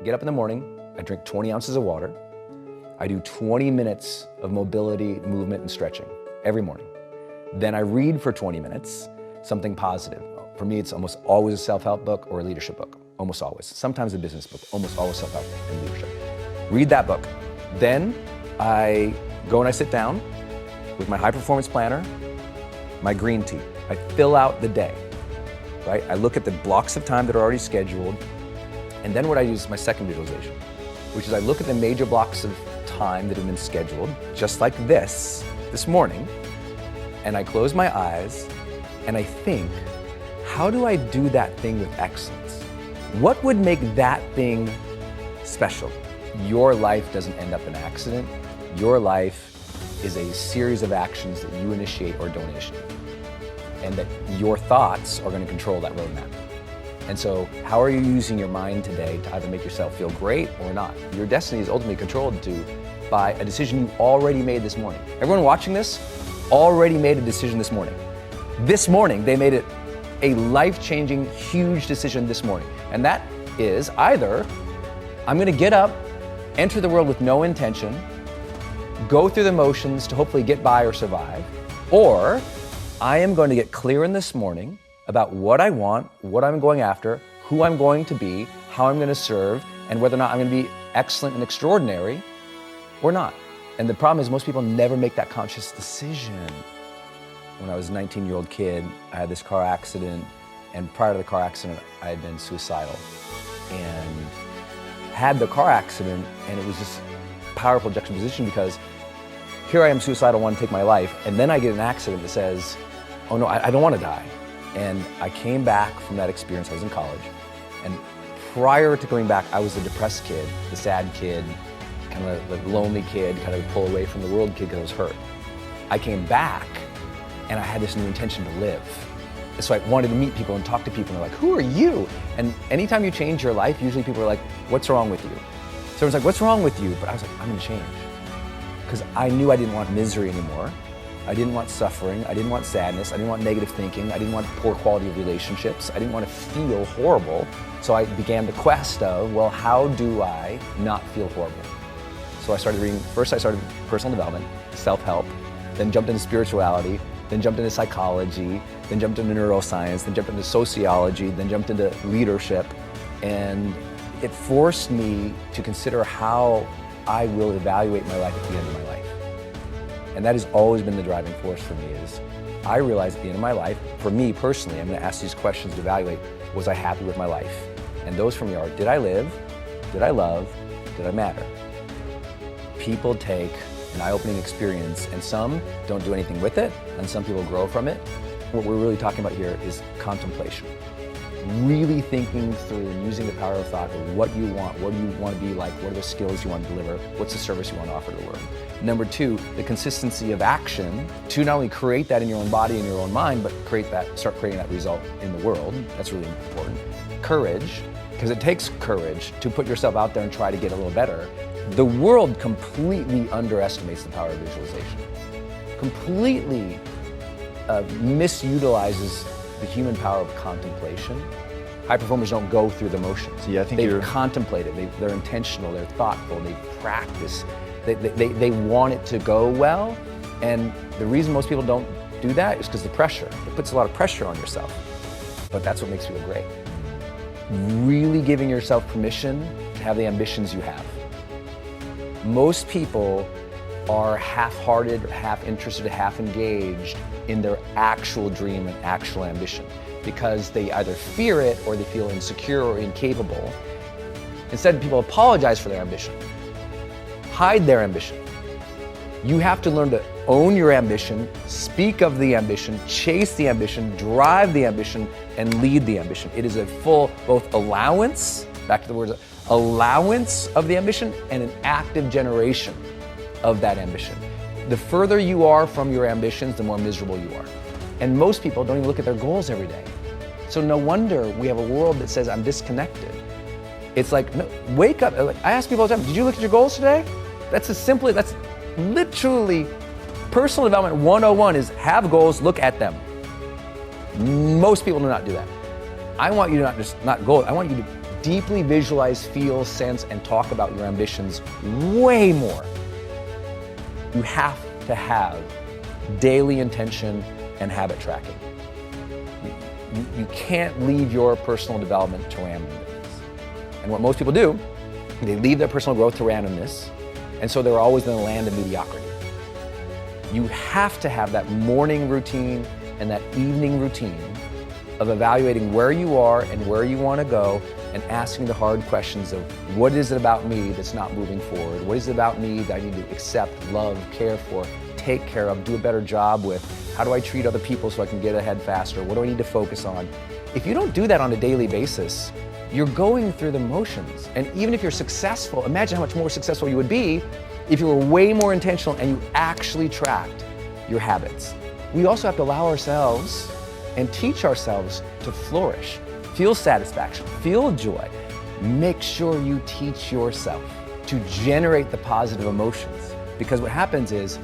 get up in the morning, I drink 20 ounces of water, I do 20 minutes of mobility, movement, and stretching every morning. Then I read for 20 minutes, something positive. For me, it's almost always a self-help book or a leadership book, almost always. Sometimes a business book, almost always self-help and leadership. Read that book. Then I go and I sit down with my high performance planner, my green tea. I fill out the day, right? I look at the blocks of time that are already scheduled, and then what I use is my second visualization, which is I look at the major blocks of time that have been scheduled, just like this morning, and I close my eyes and I think, how do I do that thing with excellence? What would make that thing special? Your life doesn't end up in an accident. Your life is a series of actions that you initiate or don't initiate, and that your thoughts are going to control that roadmap. And so how are you using your mind today to either make yourself feel great or not? Your destiny is ultimately controlled by a decision you already made this morning. Everyone watching this already made a decision this morning. This morning, they made it a life-changing, huge decision this morning. And that is either I'm going to get up, enter the world with no intention, go through the motions to hopefully get by or survive, or I am going to get clear in this morning about what I want, what I'm going after, who I'm going to be, how I'm going to serve, and whether or not I'm going to be excellent and extraordinary or not. And the problem is most people never make that conscious decision. When I was a 19-year-old kid, I had this car accident, and prior to the car accident, I had been suicidal. And had the car accident, and it was this powerful juxtaposition because here I am suicidal, want to take my life, and then I get an accident that says, oh no, I don't want to die. And I came back from that experience. I was in college, and prior to coming back, I was the depressed kid, the sad kid, kind of the lonely kid, kind of pull away from the world kid because I was hurt. I came back, and I had this new intention to live. And so I wanted to meet people and talk to people, and they're like, who are you? And anytime you change your life, usually people are like, what's wrong with you? So everyone's like, what's wrong with you? But I was like, I'm gonna change. Because I knew I didn't want misery anymore. I didn't want suffering. I didn't want sadness. I didn't want negative thinking. I didn't want poor quality of relationships. I didn't want to feel horrible. So I began the quest of, well, how do I not feel horrible? So I started reading, first I started personal development, self-help, then jumped into spirituality, then jumped into psychology, then jumped into neuroscience, then jumped into sociology, then jumped into leadership. And it forced me to consider how I will evaluate my life at the end of my life. And that has always been the driving force for me is I realized at the end of my life, for me personally, I'm gonna ask these questions to evaluate, was I happy with my life? And those for me are, did I live? Did I love? Did I matter? People take an eye-opening experience and some don't do anything with it and some people grow from it. What we're really talking about here is contemplation. Really thinking through and using the power of thought of what you want to be like, what are the skills you want to deliver, what's the service you want to offer to the world. Number two, the consistency of action to not only create that in your own body and your own mind, but start creating that result in the world. That's really important. Courage, because it takes courage to put yourself out there and try to get a little better. The world completely underestimates the power of visualization. Completely misutilizes the human power of contemplation. High performers don't go through the motions. Yeah, I think they've contemplated, they're intentional, they're thoughtful, they practice, they want it to go well. And the reason most people don't do that is because the pressure. It puts a lot of pressure on yourself. But that's what makes you feel great. Really giving yourself permission to have the ambitions you have. Most people are half-hearted, half-interested, half-engaged in their actual dream and actual ambition because they either fear it or they feel insecure or incapable. Instead, people apologize for their ambition, hide their ambition. You have to learn to own your ambition, speak of the ambition, chase the ambition, drive the ambition, and lead the ambition. It is a full both allowance, back to the words, allowance of the ambition and an active generation of that ambition. The further you are from your ambitions, the more miserable you are. And most people don't even look at their goals every day. So no wonder we have a world that says I'm disconnected. It's like, no, wake up. I ask people all the time, did you look at your goals today? That's literally personal development 101 is have goals, look at them. Most people do not do that. I want you to not goals, I want you to deeply visualize, feel, sense, and talk about your ambitions way more. You have to have daily intention and habit tracking. You can't leave your personal development to randomness. And what most people do, they leave their personal growth to randomness, and so they're always in the land of mediocrity. You have to have that morning routine and that evening routine of evaluating where you are and where you want to go, and asking the hard questions of what is it about me that's not moving forward? What is it about me that I need to accept, love, care for, take care of, do a better job with? How do I treat other people so I can get ahead faster? What do I need to focus on? If you don't do that on a daily basis, you're going through the motions. And even if you're successful, imagine how much more successful you would be if you were way more intentional and you actually tracked your habits. We also have to allow ourselves and teach ourselves to flourish, feel satisfaction, feel joy. Make sure you teach yourself to generate the positive emotions. Because what happens is,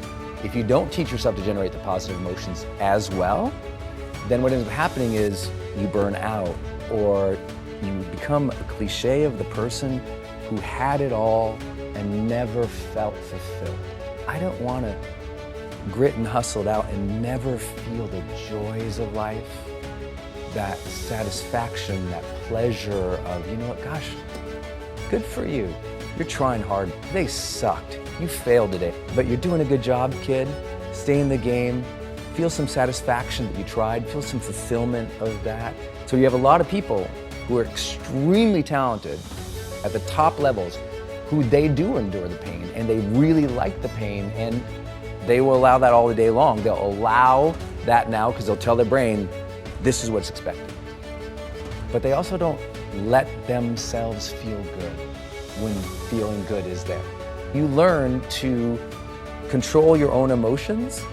if you don't teach yourself to generate the positive emotions as well, then what ends up happening is you burn out, or you become a cliche of the person who had it all and never felt fulfilled. I don't want to grit and hustle it out and never feel the joys of life, that satisfaction, that pleasure of, you know what, gosh, good for you. You're trying hard. They sucked. You failed today, but you're doing a good job, kid. Stay in the game. Feel some satisfaction that you tried. Feel some fulfillment of that. So you have a lot of people who are extremely talented at the top levels, who they do endure the pain, and they really like the pain, and they will allow that all the day long. They'll allow that now because they'll tell their brain, this is what's expected. But they also don't let themselves feel good when feeling good is there. You learn to control your own emotions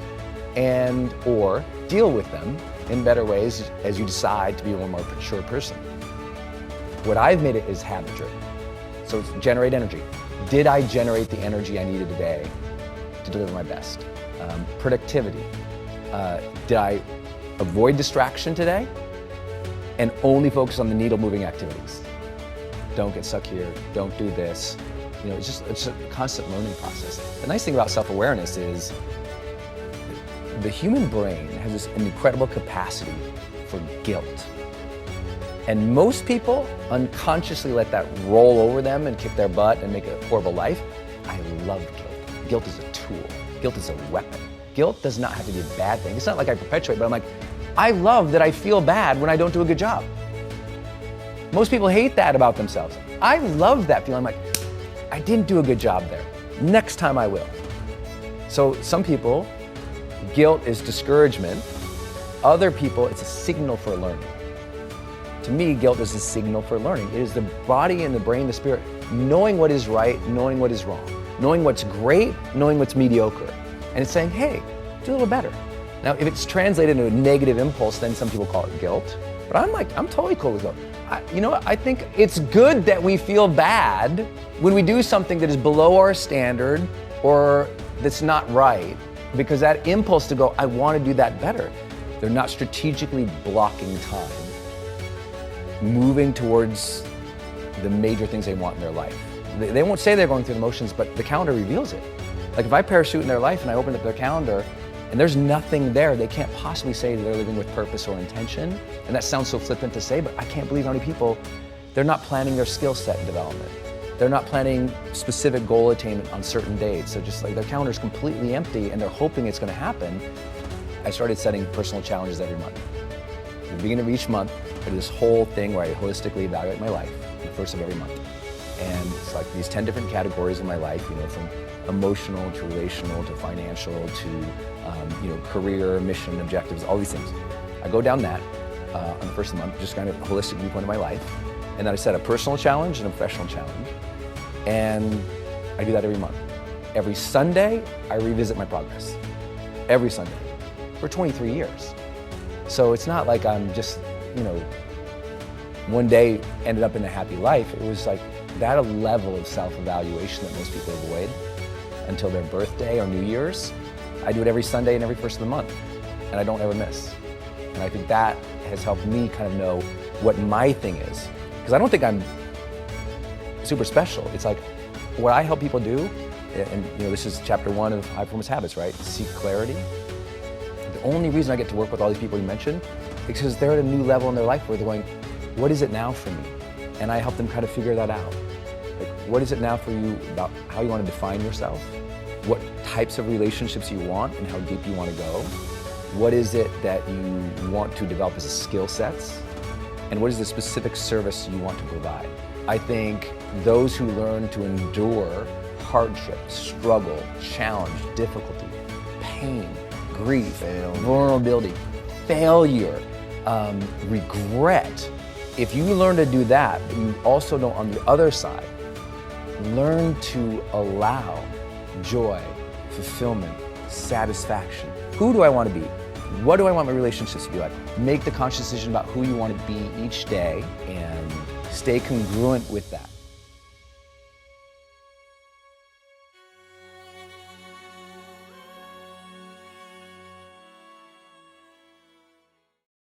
and or deal with them in better ways as you decide to be a more mature person. What I've made it is habit driven. So it's generate energy. Did I generate the energy I needed today to deliver my best? Productivity. Did I avoid distraction today and only focus on the needle moving activities? Don't get stuck here, don't do this. You know, it's a constant learning process. The nice thing about self-awareness is the human brain has an incredible capacity for guilt. And most people unconsciously let that roll over them and kick their butt and make a horrible life. I love guilt. Guilt is a tool. Guilt is a weapon. Guilt does not have to be a bad thing. It's not like I perpetuate, but I'm like, I love that I feel bad when I don't do a good job. Most people hate that about themselves. I love that feeling. I'm like, I didn't do a good job there. Next time I will. So some people, guilt is discouragement. Other people, it's a signal for learning. To me, guilt is a signal for learning. It is the body and the brain, the spirit, knowing what is right, knowing what is wrong, knowing what's great, knowing what's mediocre. And it's saying, hey, do a little better. Now, if it's translated into a negative impulse, then some people call it guilt. But I'm totally cool with guilt. You know what? I think it's good that we feel bad when we do something that is below our standard or that's not right, because that impulse to go, I want to do that better. They're not strategically blocking time, moving towards the major things they want in their life. They won't say they're going through the motions, but the calendar reveals it. Like if I parachute in their life and I open up their calendar and there's nothing there, they can't possibly say they're living with purpose or intention. And that sounds so flippant to say, but I can't believe how many people, they're not planning their skill set development. They're not planning specific goal attainment on certain dates. So just like their calendar's completely empty and they're hoping it's gonna happen. I started setting personal challenges every month. At the beginning of each month, I do this whole thing where I holistically evaluate my life the first of every month. And it's like these 10 different categories in my life, you know, from emotional to relational to financial to career, mission, objectives, all these things. I go down that on the first of the month, just kind of a holistic viewpoint of my life. And then I set a personal challenge and a professional challenge. And I do that every month. Every Sunday, I revisit my progress. Every Sunday, for 23 years. So it's not like I'm just, one day ended up in a happy life. It was like that a level of self-evaluation that most people avoid until their birthday or New Year's. I do it every Sunday and every first of the month, and I don't ever miss. And I think that has helped me kind of know what my thing is. Because I don't think I'm super special. It's like what I help people do, and this is chapter 1 of High Performance Habits, right? Seek clarity. The only reason I get to work with all these people you mentioned is because they're at a new level in their life where they're going, what is it now for me? And I help them kind of figure that out. Like, what is it now for you about how you want to define yourself? What types of relationships you want and how deep you want to go? What is it that you want to develop as skill sets? And what is the specific service you want to provide? I think those who learn to endure hardship, struggle, challenge, difficulty, pain, grief, vulnerability, failure, regret. If you learn to do that, but you also don't, on the other side, learn to allow joy, fulfillment, satisfaction. Who do I want to be? What do I want my relationships to be like? Make the conscious decision about who you want to be each day and stay congruent with that.